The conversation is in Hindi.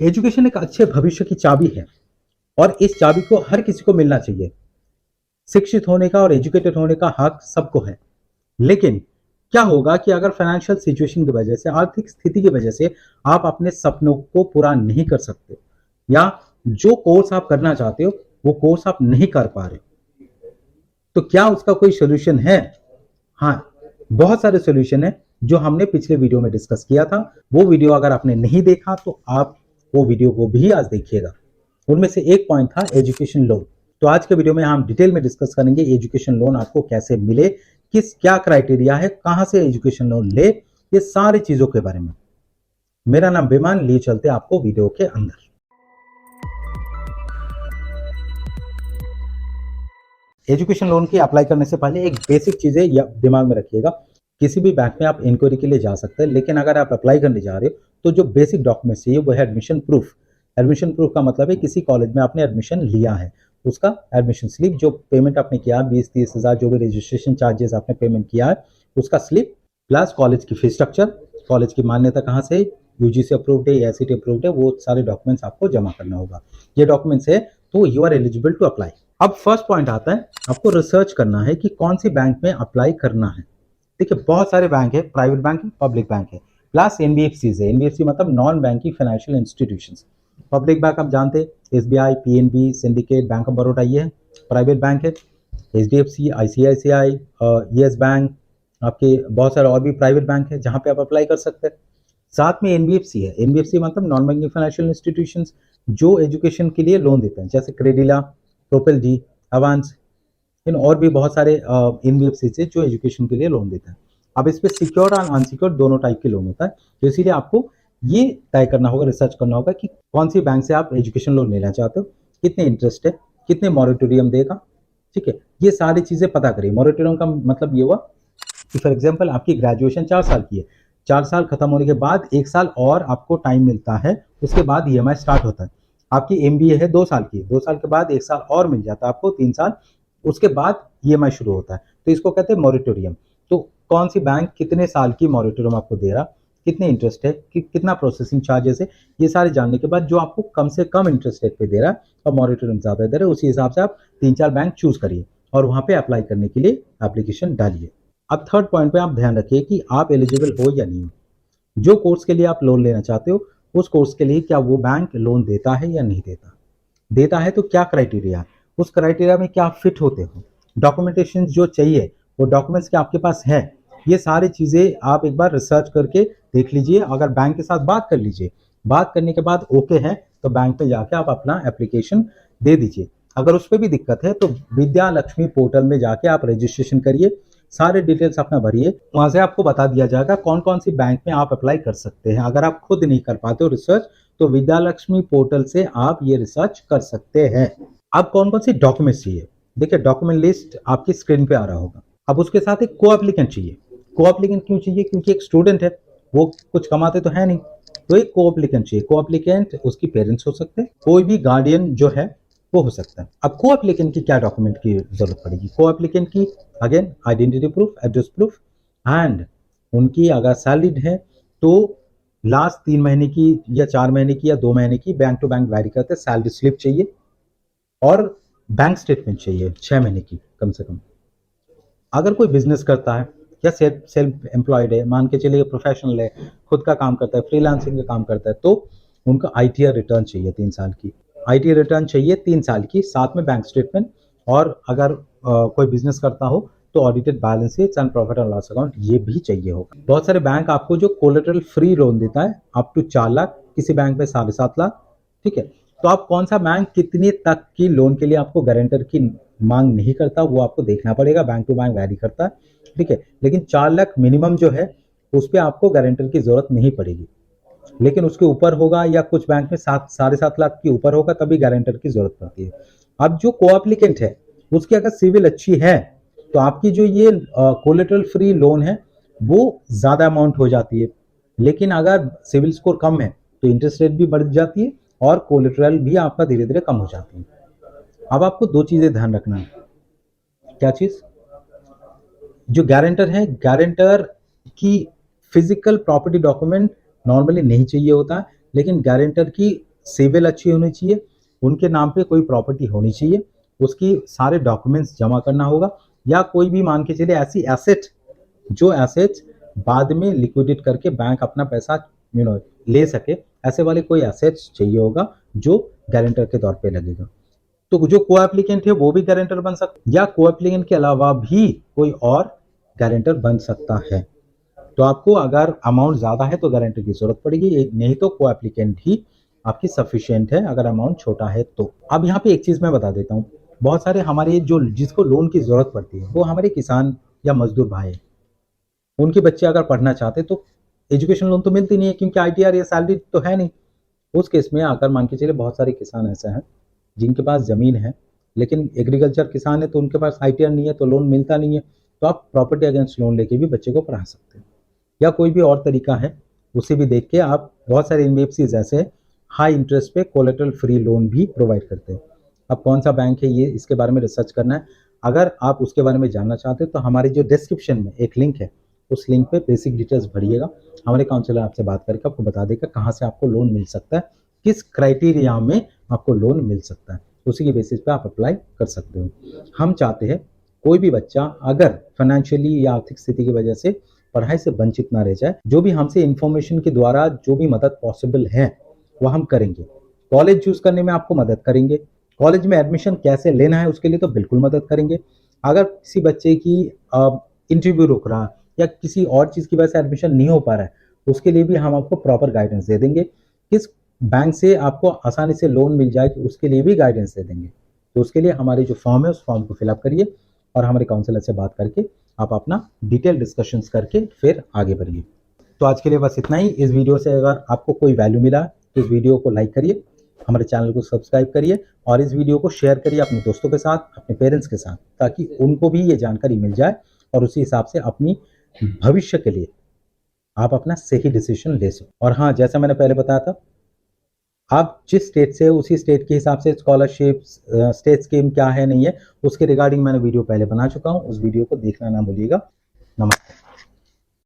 एजुकेशन एक अच्छे भविष्य की चाबी है और इस चाबी को हर किसी को मिलना चाहिए। शिक्षित होने का और एजुकेटेड होने का हक सबको है। लेकिन क्या होगा कि अगर फाइनेंशियल सिचुएशन की वजह से, आर्थिक स्थिति की वजह से आप अपने सपनों को पूरा नहीं कर सकते या जो कोर्स आप करना चाहते हो वो कोर्स आप नहीं कर पा रहे, तो क्या उसका कोई सोल्यूशन है? हाँ, बहुत सारे सोल्यूशन है जो हमने पिछले वीडियो में डिस्कस किया था। वो वीडियो अगर आपने नहीं देखा तो आप वो वीडियो को भी आज देखिएगा। उनमें से एक पॉइंट था एजुकेशन लोन। तो आज के वीडियो में हम डिटेल में डिस्कस करेंगे एजुकेशन लोन आपको कैसे मिले, क्या क्राइटेरिया है, कहां से एजुकेशन लोन ले, ये सारी चीजों के बारे में। मेरा नाम बेमान, लिए चलते आपको वीडियो के अंदर। एजुकेशन लोन की अप्लाई करने से पहले एक बेसिक चीजें दिमाग में रखिएगा। किसी भी बैंक में आप इंक्वायरी के लिए जा सकते हैं, लेकिन अगर आप अप्लाई करने जा रहे हो तो जो बेसिक डॉक्यूमेंट्स चाहिए वो है एडमिशन प्रूफ। एडमिशन प्रूफ का मतलब है किसी कॉलेज में आपने एडमिशन लिया है, उसका एडमिशन स्लिप, जो पेमेंट आपने किया 20-30 हज़ार, जो भी रजिस्ट्रेशन चार्जेस आपने पेमेंट किया है उसका स्लिप, प्लस कॉलेज की फीस स्ट्रक्चर, कॉलेज की मान्यता कहाँ से, यूजीसी अप्रूव्ड है या एसीटी अप्रूव्ड है, वो सारे डॉक्यूमेंट्स आपको जमा करना होगा। ये डॉक्यूमेंट्स है तो you are eligible to apply. अब फर्स्ट पॉइंट आता है, आपको रिसर्च करना है कि कौन सी बैंक में अप्लाई करना है। देखिए, बहुत सारे बैंक है, प्राइवेट बैंक है, पब्लिक बैंक है, प्लस एनबीएफसी है। एनबीएफसी मतलब non banking financial institutions. Public bank आप जानते हैं, SBI, PNB, syndicate, bank of Baroda, ये है प्राइवेट बैंक है। एचडीएफसी, आईसीआईसीआई, येस बैंक, आपके बहुत सारे और भी प्राइवेट बैंक है जहां पे आप अप्लाई कर सकते हैं। साथ में एनबीएफसी है। एनबीएफसी मतलब नॉन बैंकिंग फाइनेंशियल इंस्टीट्यूशंस जो एजुकेशन के लिए लोन देते हैं, जैसे क्रेडिला, प्रोपेल जी, अवांस, इन और भी बहुत सारे एनबीएफसी से जो एजुकेशन के लिए लोन देता है। अब इस पे सिक्योर और अनसिक्योर दोनों टाइप के लोन होता है, तो इसीलिए आपको ये तय करना होगा, रिसर्च करना होगा कि कौन सी बैंक से आप एजुकेशन लोन लेना चाहते हो, कितने इंटरेस्ट है, कितने मॉरेटोरियम देगा। ठीक है, ये सारी चीजें पता करिए। मॉरेटोरियम का मतलब ये हुआ कि फॉर एग्जाम्पल आपकी ग्रेजुएशन 4 साल की है, 4 साल खत्म होने के बाद 1 साल और आपको टाइम मिलता है, उसके बाद ईएमआई स्टार्ट होता है। आपकी एमबीए है 2 साल की, 2 साल के बाद 1 साल और मिल जाता है आपको, 3 साल, उसके बाद ईएमआई शुरू होता है, तो इसको कहते हैं मॉरेटोरियम। तो कौन सी बैंक कितने साल की मॉरेटोरियम आपको दे रहा, कितने इंटरेस्ट है, कितना प्रोसेसिंग चार्जेस है, ये सारे जानने के बाद जो आपको कम से कम इंटरेस्ट रेट पे दे रहा है और मॉरेटोरियम ज्यादा दे रहा है, उसी हिसाब से आप 3-4 बैंक चूज करिए और वहां पे अप्लाई करने के लिए एप्लीकेशन डालिए। अब थर्ड पॉइंट पे आप ध्यान रखिए कि आप एलिजिबल हो या नहीं हो। जो कोर्स के लिए आप लोन लेना चाहते हो उस कोर्स के लिए क्या वो बैंक लोन देता है या नहीं देता, देता है तो क्या क्राइटेरिया, उस क्राइटेरिया में क्या आप फिट होते हो, डॉक्यूमेंटेशन जो चाहिए वो डॉक्यूमेंट्स क्या आपके पास है, ये सारी चीजें आप एक बार रिसर्च करके देख लीजिए। अगर बैंक के साथ बात कर लीजिए, बात करने के बाद ओके है तो बैंक में जाके आप अपना एप्लीकेशन दे दीजिए। अगर उस पर भी दिक्कत है तो विद्या लक्ष्मी पोर्टल में जाके आप रजिस्ट्रेशन करिए, सारे डिटेल्स अपना भरिए, वहां से आपको बता दिया जाएगा कौन कौन सी बैंक में आप अप्लाई कर सकते हैं। अगर आप खुद नहीं कर पाते हो रिसर्च तो विद्या लक्ष्मी पोर्टल से आप ये रिसर्च कर सकते हैं। अब कौन कौन सी डॉक्यूमेंट्स चाहिए, देखिए डॉक्यूमेंट लिस्ट आपकी स्क्रीन पे आ रहा होगा। अब उसके साथ एक को एप्लीकेंट चाहिए। को एप्लीकेंट क्यों चाहिए? क्योंकि एक स्टूडेंट है, वो कुछ कमाते तो है नहीं, तो एक को एप्लीकेंट चाहिए। को एप्लीकेंट उसकी पेरेंट्स हो सकते हैं, कोई भी गार्डियन जो है वो हो सकता है। अब को एप्लीकेंट की क्या डॉक्यूमेंट की जरूरत पड़ेगी? को एप्लीकेंट की again identity proof, address proof, and उनकी अगर सैलरीड है तो लास्ट 3 महीने की या 4 महीने की या 2 महीने की, बैंक टू बैंक वैरी करते हैं, सैलरी स्लिप चाहिए और बैंक स्टेटमेंट चाहिए 6 महीने की कम से कम। अगर कोई बिजनेस करता है या सेल्फ एम्प्लॉयड है, मान के चलिए प्रोफेशनल है, खुद का काम करता है, फ्रीलांसिंग का काम करता है, तो उनका आईटीआर रिटर्न चाहिए 3 साल की, आईटीआर रिटर्न चाहिए 3 साल की, साथ में बैंक स्टेटमेंट। और अगर कोई बिजनेस करता हो तो audited balance sheet and profit and loss account ये भी चाहिए होगा। बहुत सारे बैंक आपको जो कोलेटरल फ्री लोन देता है अप टू 4 लाख, किसी बैंक में 7.5 लाख। ठीक है, तो आप कौन सा बैंक कितने तक की लोन के लिए आपको गारंटर की मांग नहीं करता वो आपको देखना पड़ेगा, बैंक टू बैंक वैरी करता है। ठीक है, लेकिन 4 लाख मिनिमम जो है उस पर आपको गारंटर की जरूरत नहीं पड़ेगी, लेकिन उसके ऊपर होगा या कुछ बैंक में 7-7.5 लाख के ऊपर होगा तभी गारंटर की जरूरत पड़ती है। अब जो को एप्लीकेंट है उसकी अगर सिविल अच्छी है तो आपकी जो ये कोलेटरल फ्री लोन है वो ज्यादा अमाउंट हो जाती है, लेकिन अगर सिविल स्कोर कम है तो इंटरेस्ट रेट भी बढ़ जाती है और कोलेटरल भी आपका धीरे धीरे कम हो जाती है। अब आपको 2 चीजें ध्यान रखना है। क्या चीज? जो गारंटर है, गारंटर की फिजिकल प्रॉपर्टी डॉक्यूमेंट नॉर्मली नहीं चाहिए होता, लेकिन गारंटर की सिविल अच्छी होनी चाहिए, उनके नाम पे कोई प्रॉपर्टी होनी चाहिए, उसकी सारे डॉक्यूमेंट्स जमा करना होगा, या कोई भी मान के चलिए ऐसी एसेट जो एसेट्स बाद में लिक्विडेट करके बैंक अपना पैसा ले सके, ऐसे वाले कोई एसेट्स चाहिए होगा जो गारंटर के तौर पे लगेगा। तो जो को एप्लीकेंट है वो भी गारंटर बन सकता है, या को एप्लीकेंट के अलावा भी कोई और गारंटर बन सकता है। तो आपको अगर अमाउंट ज्यादा है तो गारंटर की जरूरत पड़ेगी, नहीं तो को एप्लीकेंट ही आपकी सफिशिएंट है अगर अमाउंट छोटा है तो। अब यहाँ पे एक चीज मैं बता देता हूँ, बहुत सारे हमारे जो जिसको लोन की जरूरत पड़ती है वो हमारे किसान या मजदूर भाई है, उनके बच्चे अगर पढ़ना चाहते तो एजुकेशन लोन तो मिलती नहीं है, क्योंकि आईटीआर या सैलरी तो है नहीं। उस केस में अगर मान के चलिए बहुत सारे किसान ऐसे हैं जिनके पास जमीन है लेकिन एग्रीकल्चर किसान है तो उनके पास आईटीआर नहीं है तो लोन मिलता नहीं है, तो आप प्रॉपर्टी अगेंस्ट लोन लेके भी बच्चे को पढ़ा सकते हैं, या कोई भी और तरीका है उसे भी देख के आप। बहुत सारे एनबीएफसीज ऐसे हाई इंटरेस्ट पे कोलेटरल फ्री लोन भी प्रोवाइड करते हैं। अब कौन सा बैंक है ये इसके बारे में रिसर्च करना है, अगर आप उसके बारे में जानना चाहते हो तो हमारे जो डिस्क्रिप्शन में एक लिंक है उस लिंक पे बेसिक डिटेल्स भरिएगा, हमारे काउंसलर आपसे बात करके आपको बता देगा कहाँ से आपको लोन मिल सकता है, किस क्राइटेरिया में आपको लोन मिल सकता है, उसी के बेसिस पे आप अप्लाई कर सकते हो। हम चाहते हैं कोई भी बच्चा अगर फाइनेंशियली या आर्थिक स्थिति की वजह से पढ़ाई से वंचित ना रह जाए, जो भी हमसे इंफॉर्मेशन के द्वारा जो भी मदद पॉसिबल है वो हम करेंगे। कॉलेज चूज करने में आपको मदद करेंगे, कॉलेज में एडमिशन कैसे लेना है उसके लिए तो बिल्कुल मदद करेंगे। अगर किसी बच्चे की इंटरव्यू रुक रहा या किसी और चीज़ की वजह से एडमिशन नहीं हो पा रहा है, उसके लिए भी हम आपको प्रॉपर गाइडेंस दे देंगे। किस बैंक से आपको आसानी से लोन मिल जाए उसके लिए भी गाइडेंस दे देंगे। तो उसके लिए हमारी जो फॉर्म है उस फॉर्म को फिलअप करिए और हमारे काउंसलर से बात करके आप अपना डिटेल डिस्कशंस करके फिर आगे बढ़िए। तो आज के लिए बस इतना ही। इस वीडियो से अगर आपको कोई वैल्यू मिला तो इस वीडियो को लाइक करिए, हमारे चैनल को सब्सक्राइब करिए और इस वीडियो को शेयर करिए अपने दोस्तों के साथ, अपने पेरेंट्स के साथ, ताकि उनको भी ये जानकारी मिल जाए और उसी हिसाब से अपनी भविष्य के लिए आप अपना सही डिसीजन ले सको। और हाँ, जैसा मैंने पहले बताया था, आप जिस स्टेट से उसी स्टेट के हिसाब से स्कॉलरशिप स्टेट स्कीम क्या है नहीं है उसके रिगार्डिंग मैंने वीडियो पहले बना चुका हूँ, उस वीडियो को देखना ना भूलिएगा। नमस्कार।